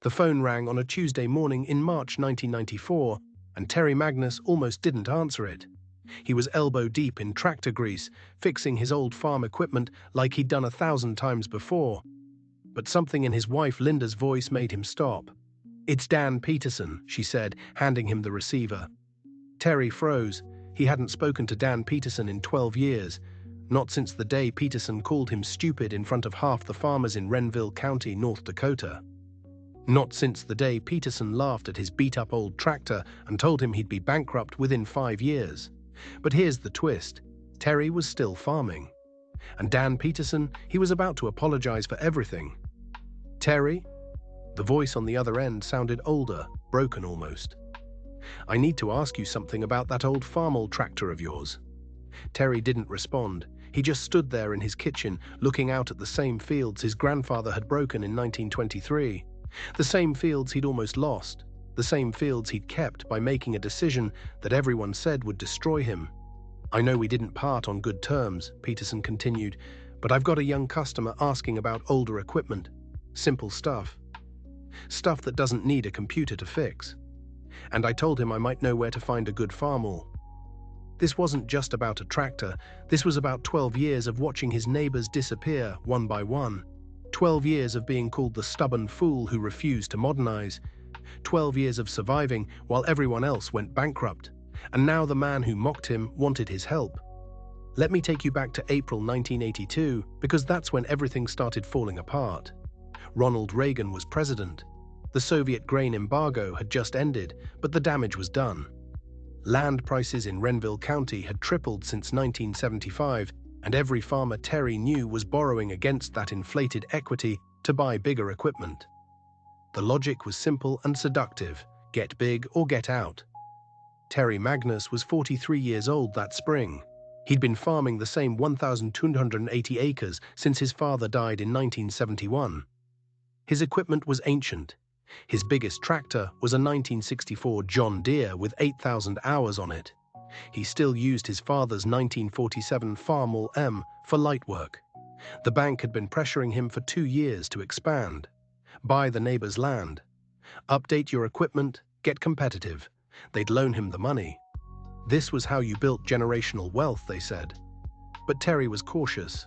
The phone rang on a Tuesday morning in March 1994, and Terry Magnus almost didn't answer it. He was elbow-deep in tractor grease, fixing his old farm equipment like he'd done 1,000 times before. But something in his wife Linda's voice made him stop. "It's Dan Peterson," she said, handing him the receiver. Terry froze. He hadn't spoken to Dan Peterson in 12 years, not since the day Peterson called him stupid in front of half the farmers in Renville County, North Dakota. Not since the day Peterson laughed at his beat-up old tractor and told him he'd be bankrupt within 5 years. But here's the twist. Terry was still farming. And Dan Peterson, he was about to apologize for everything. "Terry?" The voice on the other end sounded older, broken almost. "I need to ask you something about that old Farmall tractor of yours." Terry didn't respond. He just stood there in his kitchen, looking out at the same fields his grandfather had broken in 1923. The same fields he'd almost lost. The same fields he'd kept by making a decision that everyone said would destroy him. "I know we didn't part on good terms," Peterson continued, "but I've got a young customer asking about older equipment. Simple stuff. Stuff that doesn't need a computer to fix. And I told him I might know where to find a good Farmall." This wasn't just about a tractor. This was about 12 years of watching his neighbors disappear one by one. 12 years of being called the stubborn fool who refused to modernize. 12 years of surviving while everyone else went bankrupt. And now the man who mocked him wanted his help. Let me take you back to April 1982, because that's when everything started falling apart. Ronald Reagan was president. The Soviet grain embargo had just ended, but the damage was done. Land prices in Renville County had tripled since 1975, and every farmer Terry knew was borrowing against that inflated equity to buy bigger equipment. The logic was simple and seductive: get big or get out. Terry Magnus was 43 years old that spring. He'd been farming the same 1,280 acres since his father died in 1971. His equipment was ancient. His biggest tractor was a 1964 John Deere with 8,000 hours on it. He still used his father's 1947 Farmall M for light work. The bank had been pressuring him for 2 years to expand. Buy the neighbor's land. Update your equipment, get competitive. They'd loan him the money. This was how you built generational wealth, they said. But Terry was cautious.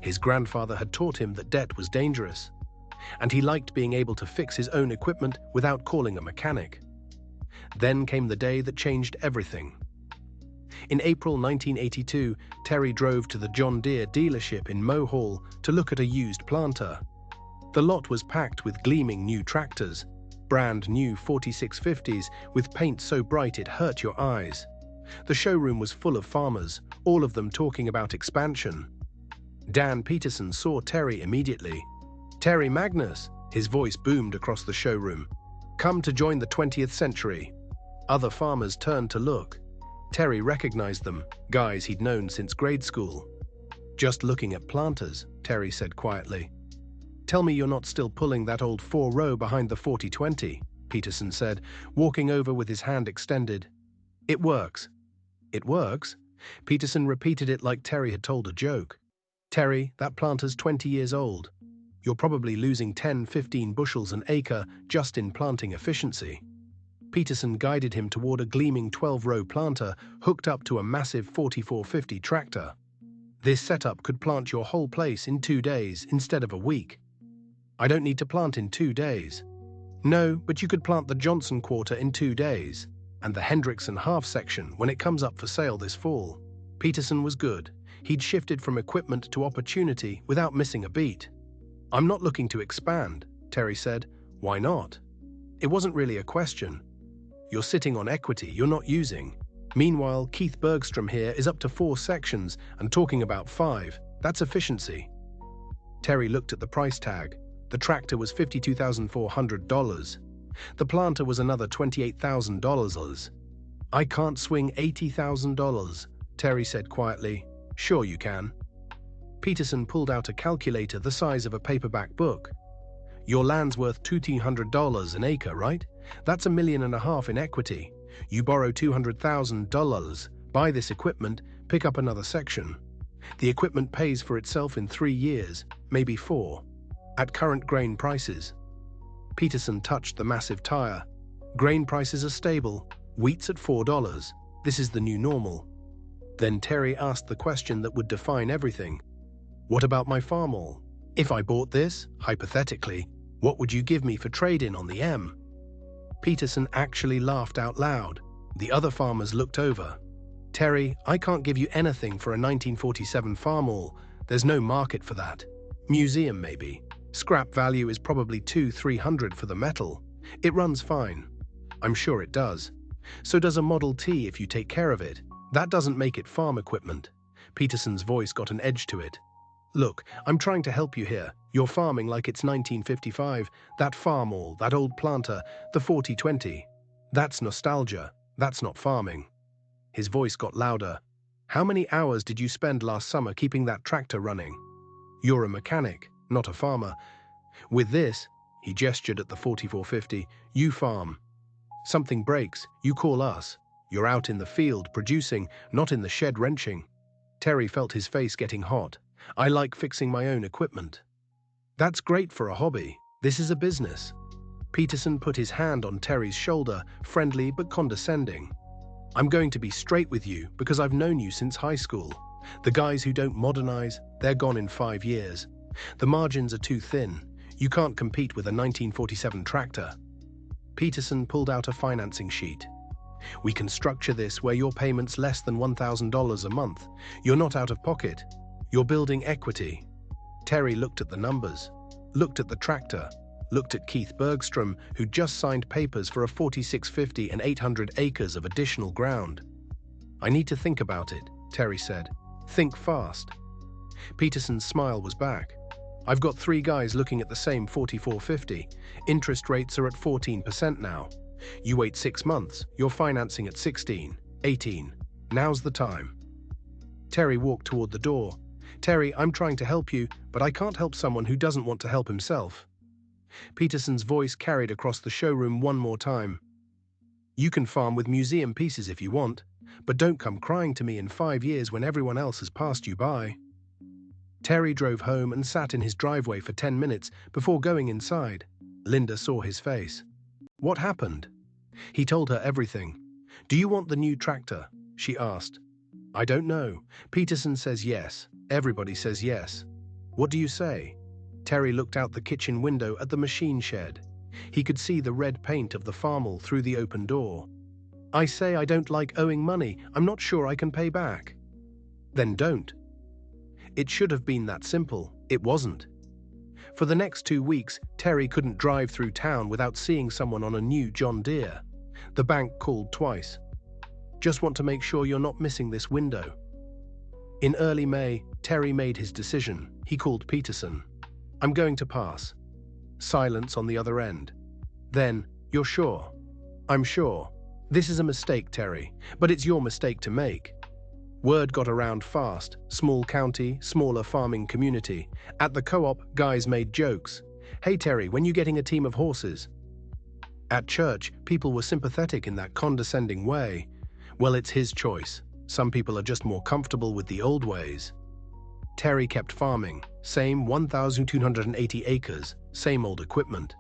His grandfather had taught him that debt was dangerous, and he liked being able to fix his own equipment without calling a mechanic. Then came the day that changed everything. In April 1982, Terry drove to the John Deere dealership in Moe Hall to look at a used planter. The lot was packed with gleaming new tractors, brand new 4650s with paint so bright it hurt your eyes. The showroom was full of farmers, all of them talking about expansion. Dan Peterson saw Terry immediately. "Terry Magnus," his voice boomed across the showroom. "Come to join the 20th century." Other farmers turned to look. Terry recognized them, guys he'd known since grade school. "Just looking at planters," Terry said quietly. "Tell me you're not still pulling that old 4-row behind the 4020, Peterson said, walking over with his hand extended. "It works." "It works?" Peterson repeated it like Terry had told a joke. "Terry, that planter's 20 years old. You're probably losing 10-15 bushels an acre just in planting efficiency." Peterson guided him toward a gleaming 12-row planter hooked up to a massive 4450 tractor. "This setup could plant your whole place in 2 days instead of a week." "I don't need to plant in 2 days." "No, but you could plant the Johnson quarter in 2 days, and the Hendrickson half section when it comes up for sale this fall." Peterson was good. He'd shifted from equipment to opportunity without missing a beat. "I'm not looking to expand," Terry said. "Why not?" It wasn't really a question. "You're sitting on equity you're not using. Meanwhile, Keith Bergstrom here is up to 4 sections and talking about 5. That's efficiency." Terry looked at the price tag. The tractor was $52,400. The planter was another $28,000. "I can't swing $80,000, Terry said quietly. "Sure you can." Peterson pulled out a calculator the size of a paperback book. "Your land's worth $1,200 an acre, right? That's $1.5 million in equity. You borrow $200,000, buy this equipment, pick up another section. The equipment pays for itself in 3 years, maybe 4, at current grain prices." Peterson touched the massive tire. Grain prices are stable. Wheat's at $4. This is the new normal. Then Terry asked the question that would define everything. What about my Farmall? If I bought this, hypothetically, what would you give me for trade-in on the M? Peterson actually laughed out loud. The other farmers looked over. Terry, I can't give you anything for a 1947 Farmall. There's no market for that. Museum, maybe. Scrap value is probably $200–300 for the metal. It runs fine. I'm sure it does. So does a Model T if you take care of it. That doesn't make it farm equipment. Peterson's voice got an edge to it. Look, I'm trying to help you here. You're farming like it's 1955. That Farmall, that old planter, the 4020. That's nostalgia. That's not farming. His voice got louder. How many hours did you spend last summer keeping that tractor running? You're a mechanic, not a farmer. With this, he gestured at the 4450, you farm. Something breaks, you call us. You're out in the field producing, not in the shed wrenching. Terry felt his face getting hot. I like fixing my own equipment. That's great for a hobby. This is a business. Peterson put his hand on Terry's shoulder, friendly but condescending. I'm going to be straight with you because I've known you since high school. The guys who don't modernize, they're gone in 5 years. The margins are too thin. You can't compete with a 1947 tractor. Peterson pulled out a financing sheet. We can structure this where your payment's less than $1,000 a month. You're not out of pocket. You're building equity. Terry looked at the numbers, looked at the tractor, looked at Keith Bergstrom, who'd just signed papers for a 4650 and 800 acres of additional ground. I need to think about it, Terry said. Think fast. Peterson's smile was back. I've got 3 guys looking at the same 4450. Interest rates are at 14% now. You wait 6 months, you're financing at 16, 18. Now's the time. Terry walked toward the door. Terry, I'm trying to help you, but I can't help someone who doesn't want to help himself. Peterson's voice carried across the showroom one more time. You can farm with museum pieces if you want, but don't come crying to me in 5 years when everyone else has passed you by. Terry drove home and sat in his driveway for 10 minutes before going inside. Linda saw his face. What happened? He told her everything. Do you want the new tractor? She asked. I don't know. Peterson says yes. Everybody says yes. What do you say? Terry looked out the kitchen window at the machine shed. He could see the red paint of the Farmall through the open door. I say I don't like owing money. I'm not sure I can pay back. Then don't. It should have been that simple. It wasn't. For the next 2 weeks, Terry couldn't drive through town without seeing someone on a new John Deere. The bank called twice. Just want to make sure you're not missing this window. In early May, Terry made his decision. He called Peterson. I'm going to pass. Silence on the other end. Then, you're sure? I'm sure. This is a mistake, Terry, but it's your mistake to make. Word got around fast. Small county, smaller farming community. At the co-op, guys made jokes. Hey Terry, when you getting a team of horses? At church, people were sympathetic in that condescending way. Well, it's his choice. Some people are just more comfortable with the old ways. Terry kept farming. Same 1,280 acres, same old equipment.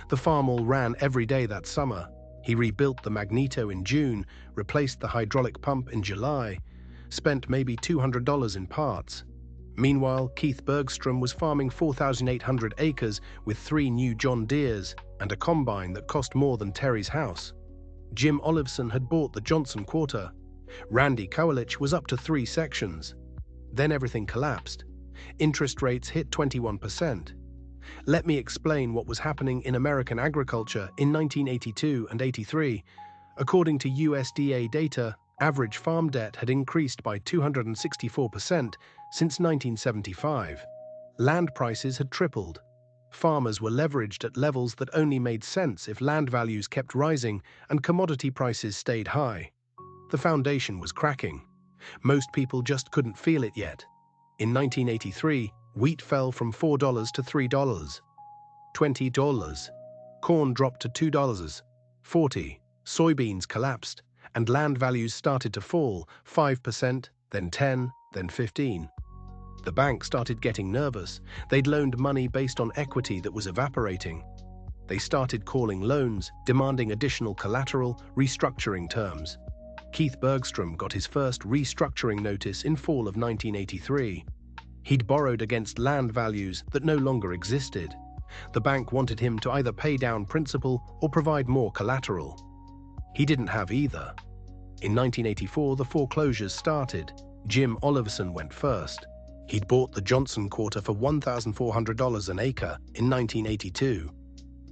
The Farmall ran every day that summer. He rebuilt the magneto in June, replaced the hydraulic pump in July, spent maybe $200 in parts. Meanwhile, Keith Bergstrom was farming 4,800 acres with 3 new John Deeres and a combine that cost more than Terry's house. Jim Olivson had bought the Johnson Quarter. Randy Kowalich was up to 3 sections. Then everything collapsed. Interest rates hit 21%. Let me explain what was happening in American agriculture in 1982 and 83. According to USDA data, average farm debt had increased by 264% since 1975. Land prices had tripled. Farmers were leveraged at levels that only made sense if land values kept rising and commodity prices stayed high. The foundation was cracking. Most people just couldn't feel it yet. In 1983, wheat fell from $4 to $3. $20. Corn dropped to $2.40. Soybeans collapsed, and land values started to fall, 5%, then 10, then 15. The bank started getting nervous. They'd loaned money based on equity that was evaporating. They started calling loans, demanding additional collateral, restructuring terms. Keith Bergstrom got his first restructuring notice in fall of 1983. He'd borrowed against land values that no longer existed. The bank wanted him to either pay down principal or provide more collateral. He didn't have either. In 1984, the foreclosures started. Jim Oliverson went first. He'd bought the Johnson Quarter for $1,400 an acre in 1982.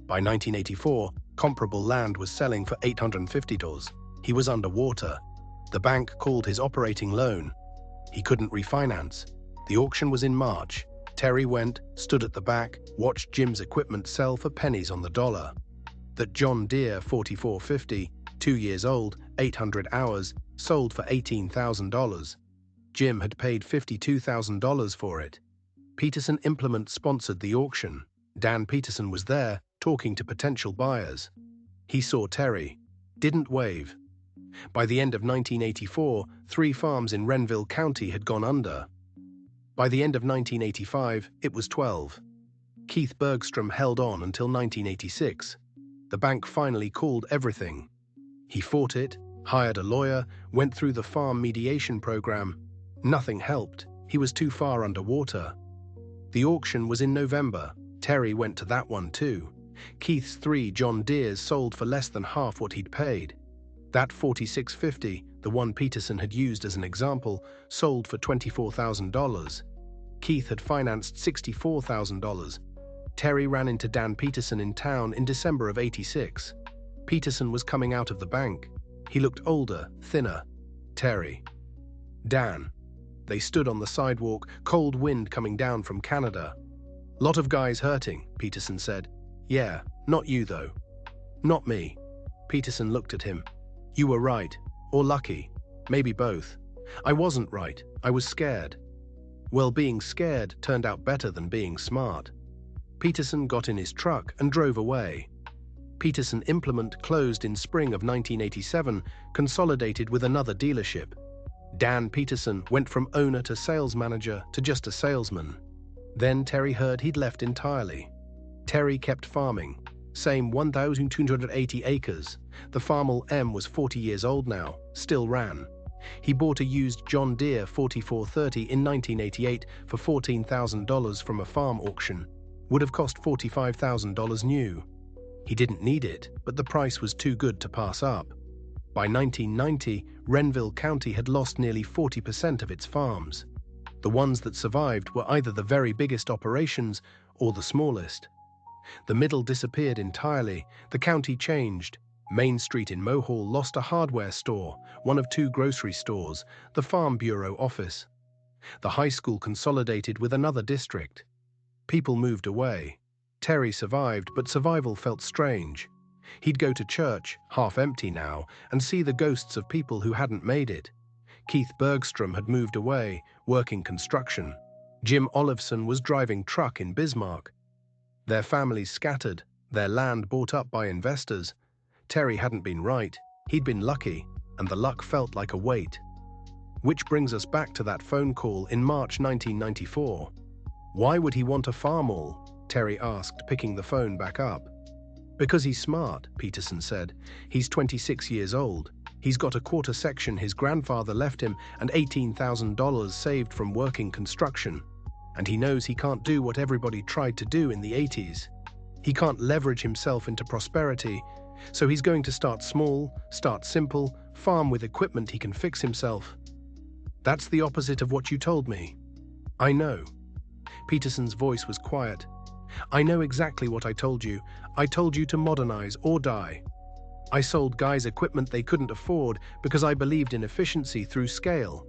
By 1984, comparable land was selling for $850. He was underwater. The bank called his operating loan. He couldn't refinance. The auction was in March. Terry went, stood at the back, watched Jim's equipment sell for pennies on the dollar. That John Deere 4450, 2 years old, 800 hours, sold for $18,000. Jim had paid $52,000 for it. Peterson Implement sponsored the auction. Dan Peterson was there, talking to potential buyers. He saw Terry. Didn't wave. By the end of 1984, 3 farms in Renville County had gone under. By the end of 1985, it was 12. Keith Bergstrom held on until 1986. The bank finally called everything. He fought it, hired a lawyer, went through the farm mediation program. Nothing helped. He was too far underwater. The auction was in November. Terry went to that one too. Keith's 3 John Deeres sold for less than half what he'd paid. That 4650, the one Peterson had used as an example, sold for $24,000. Keith had financed $64,000. Terry ran into Dan Peterson in town in December of '86. Peterson was coming out of the bank. He looked older, thinner. Terry. Dan. They stood on the sidewalk, cold wind coming down from Canada. "Lot of guys hurting," Peterson said. "Yeah, not you though." "Not me." Peterson looked at him. "You were right. Or lucky. Maybe both. I wasn't right. I was scared." Well, being scared turned out better than being smart. Peterson got in his truck and drove away. Peterson Implement closed in spring of 1987, consolidated with another dealership. Dan Peterson went from owner to sales manager to just a salesman. Then Terry heard he'd left entirely. Terry kept farming. Same 1,280 acres. The Farmall M was 40 years old now, still ran. He bought a used John Deere 4430 in 1988 for $14,000 from a farm auction. Would have cost $45,000 new. He didn't need it, but the price was too good to pass up. By 1990, Renville County had lost nearly 40% of its farms. The ones that survived were either the very biggest operations or the smallest. The middle disappeared entirely. The county changed. Main Street in Mohall lost a hardware store, one of 2 grocery stores, the Farm Bureau office. The high school consolidated with another district. People moved away. Terry survived, but survival felt strange. He'd go to church, half empty now, and see the ghosts of people who hadn't made it. Keith Bergstrom had moved away, working construction. Jim Oliverson was driving truck in Bismarck. Their families scattered, their land bought up by investors. Terry hadn't been right, he'd been lucky, and the luck felt like a weight. Which brings us back to that phone call in March 1994. "Why would he want a Farmall?" Terry asked, picking the phone back up. "Because he's smart," Peterson said. "He's 26 years old. He's got a quarter section his grandfather left him and $18,000 saved from working construction. And he knows he can't do what everybody tried to do in the '80s. He can't leverage himself into prosperity. So he's going to start small, start simple, farm with equipment he can fix himself." "That's the opposite of what you told me." "I know." Peterson's voice was quiet. "I know exactly what I told you. I told you to modernize or die. I sold guys equipment they couldn't afford because I believed in efficiency through scale.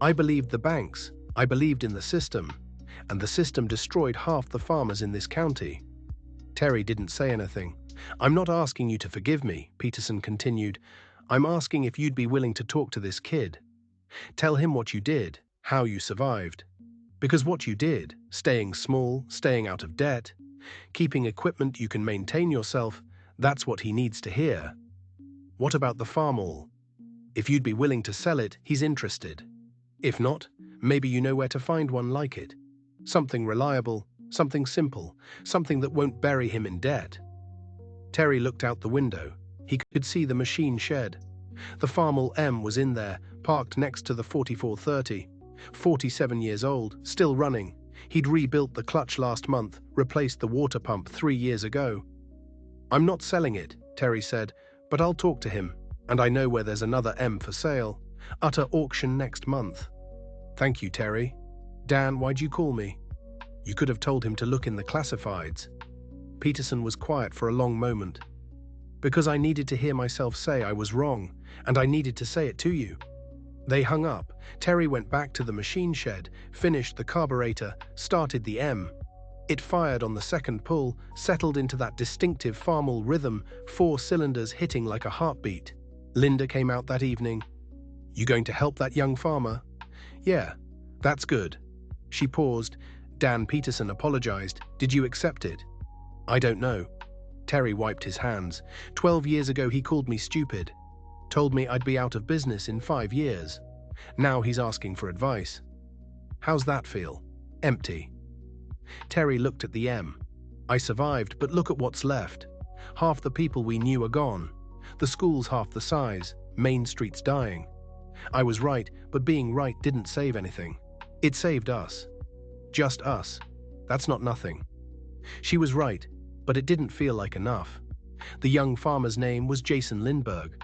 I believed the banks. I believed in the system. And the system destroyed half the farmers in this county." Terry didn't say anything. "I'm not asking you to forgive me," Peterson continued. "I'm asking if you'd be willing to talk to this kid. Tell him what you did, how you survived. Because what you did, staying small, staying out of debt, keeping equipment you can maintain yourself, that's what he needs to hear. What about the Farmall? If you'd be willing to sell it, he's interested. If not, maybe you know where to find one like it. Something reliable, something simple, something that won't bury him in debt." Terry looked out the window. He could see the machine shed. The Farmall M was in there, parked next to the 4430. 47 years old, still running. He'd rebuilt the clutch last month, replaced the water pump 3 years ago. "I'm not selling it," Terry said, "but I'll talk to him. And I know where there's another M for sale. Utter auction next month." "Thank you, Terry." "Dan, why'd you call me?" "You could have told him to look in the classifieds." Peterson was quiet for a long moment. "Because I needed to hear myself say I was wrong, and I needed to say it to you." They hung up. Terry went back to the machine shed, finished the carburetor, started the M. It fired on the second pull, settled into that distinctive Farmall rhythm, 4 cylinders hitting like a heartbeat. Linda came out that evening. "You going to help that young farmer?" "Yeah, that's good." She paused. Dan Peterson apologized. "Did you accept it?" "I don't know." Terry wiped his hands. 12 years ago he called me stupid. Told me I'd be out of business in 5 years. Now he's asking for advice. How's that feel? Empty. Terry looked at the M. "I survived, but look at what's left. Half the people we knew are gone. The school's half the size. Main Street's dying. I was right, but being right didn't save anything. It saved us. Just us. That's not nothing." She was right, but it didn't feel like enough. The young farmer's name was Jason Lindbergh.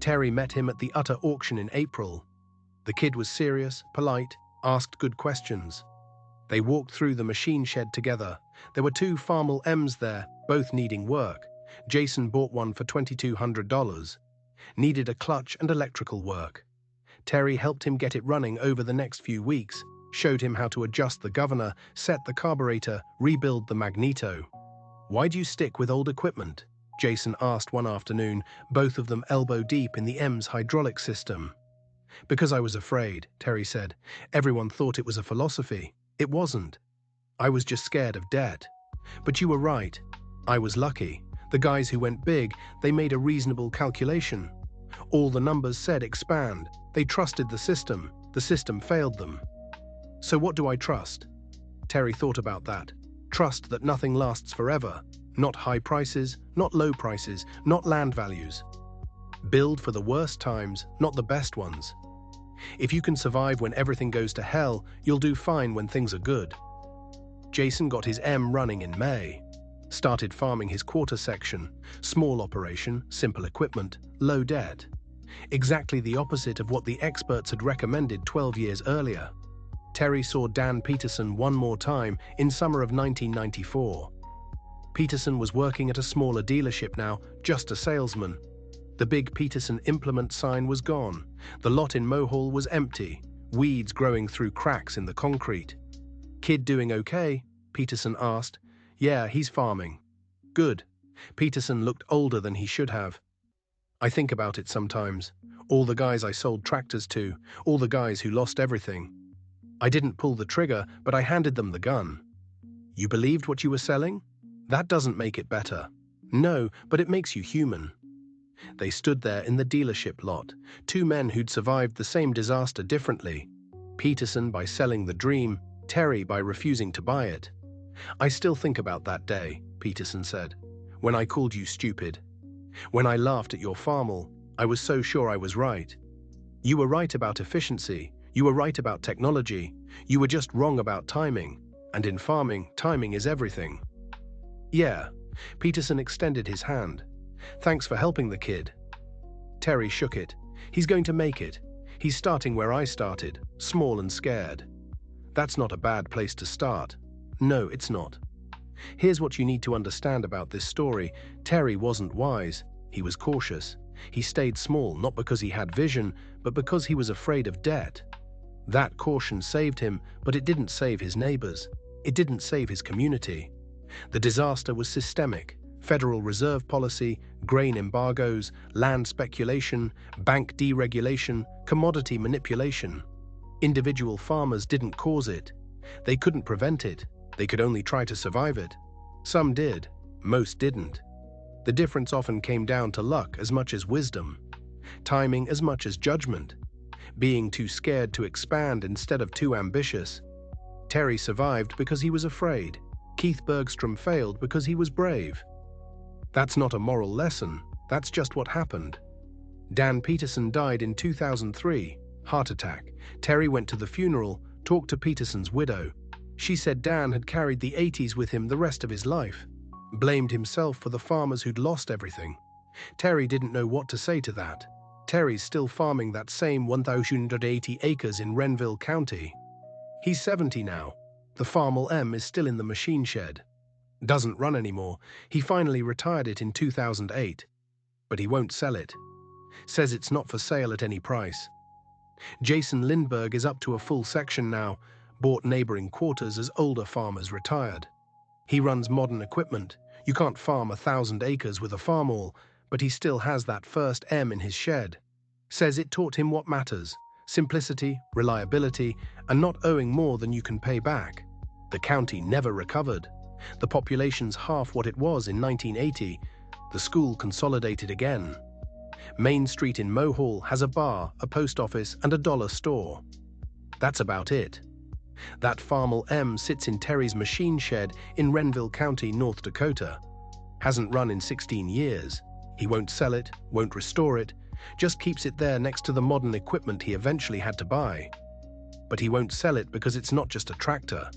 Terry met him at the Utter auction in April. The kid was serious, polite, asked good questions. They walked through the machine shed together. There were 2 Farmall M's there, both needing work. Jason bought one for $2,200. Needed a clutch and electrical work. Terry helped him get it running over the next few weeks, showed him how to adjust the governor, set the carburetor, rebuild the magneto. "Why do you stick with old equipment?" Jason asked one afternoon, both of them elbow deep in the M's hydraulic system. "Because I was afraid," Terry said. "Everyone thought it was a philosophy. It wasn't. I was just scared of debt. But you were right. I was lucky. The guys who went big, they made a reasonable calculation. All the numbers said expand. They trusted the system. The system failed them. So what do I trust?" Terry thought about that. Trust that nothing lasts forever. Not high prices, not low prices, not land values. Build for the worst times, not the best ones. If you can survive when everything goes to hell, you'll do fine when things are good. Jason got his M running in May. Started farming his quarter section. Small operation, simple equipment, low debt. Exactly the opposite of what the experts had recommended 12 years earlier. Terry saw Dan Peterson one more time in summer of 1994. Peterson was working at a smaller dealership now, just a salesman. The big Peterson implement sign was gone. The lot in Mohall was empty, weeds growing through cracks in the concrete. "Kid doing okay?" Peterson asked. "Yeah, he's farming." "Good." Peterson looked older than he should have. "I think about it sometimes. All the guys I sold tractors to, all the guys who lost everything. I didn't pull the trigger, but I handed them the gun." "You believed what you were selling?" "That doesn't make it better." "No, but it makes you human." They stood there in the dealership lot, 2 men who'd survived the same disaster differently. Peterson by selling the dream, Terry by refusing to buy it. "I still think about that day," Peterson said. "When I called you stupid. When I laughed at your Farmall, I was so sure I was right. You were right about efficiency. You were right about technology. You were just wrong about timing. And in farming, timing is everything." "Yeah." Peterson extended his hand. "Thanks for helping the kid." Terry shook it. "He's going to make it. He's starting where I started, small and scared. That's not a bad place to start. No, it's not. Here's what you need to understand about this story. Terry wasn't wise. He was cautious. He stayed small, not because he had vision, but because he was afraid of debt. That caution saved him, but it didn't save his neighbors. It didn't save his community. The disaster was systemic. Federal Reserve policy, grain embargoes, land speculation, bank deregulation, commodity manipulation. Individual farmers didn't cause it. They couldn't prevent it. They could only try to survive it. Some did. Most didn't. The difference often came down to luck as much as wisdom. Timing as much as judgment. Being too scared to expand instead of too ambitious. Terry survived because he was afraid. Keith Bergstrom failed because he was brave. That's not a moral lesson, that's just what happened. Dan Peterson died in 2003, heart attack. Terry went to the funeral, talked to Peterson's widow. She said Dan had carried the 80s with him the rest of his life, blamed himself for the farmers who'd lost everything. Terry didn't know what to say to that. Terry's still farming that same 1,080 acres in Renville County. He's 70 now. The Farmall M is still in the machine shed. Doesn't run anymore. He finally retired it in 2008. But he won't sell it. Says it's not for sale at any price. Jason Lindbergh is up to a full section now, bought neighboring quarters as older farmers retired. He runs modern equipment. You can't farm 1,000 acres with a Farmall, but he still has that first M in his shed. Says it taught him what matters: simplicity, reliability, and not owing more than you can pay back. The county never recovered. The population's half what it was in 1980. The school consolidated again. Main Street in Mohall has a bar, a post office, and a dollar store. That's about it. That Farmall M sits in Terry's machine shed in Renville County, North Dakota. Hasn't run in 16 years. He won't sell it, won't restore it, just keeps it there next to the modern equipment he eventually had to buy. But he won't sell it because it's not just a tractor.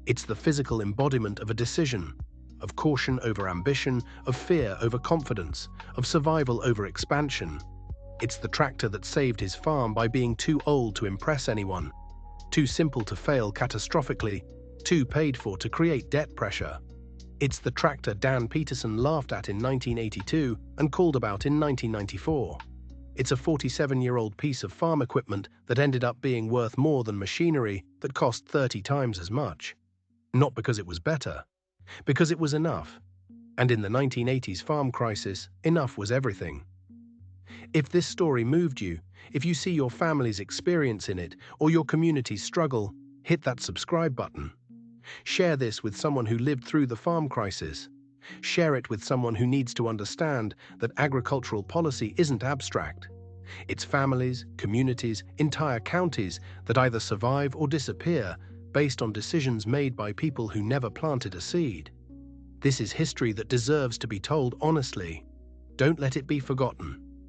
It's the physical embodiment of a decision, of caution over ambition, of fear over confidence, of survival over expansion. It's the tractor that saved his farm by being too old to impress anyone, too simple to fail catastrophically, too paid for to create debt pressure. It's the tractor Dan Peterson laughed at in 1982 and called about in 1994. It's a 47-year-old piece of farm equipment that ended up being worth more than machinery that cost 30 times as much. Not because it was better, because it was enough. And in the 1980s farm crisis, enough was everything. If this story moved you, if you see your family's experience in it or your community's struggle, hit that subscribe button. Share this with someone who lived through the farm crisis. Share it with someone who needs to understand that agricultural policy isn't abstract. It's families, communities, entire counties that either survive or disappear based on decisions made by people who never planted a seed. This is history that deserves to be told honestly. Don't let it be forgotten.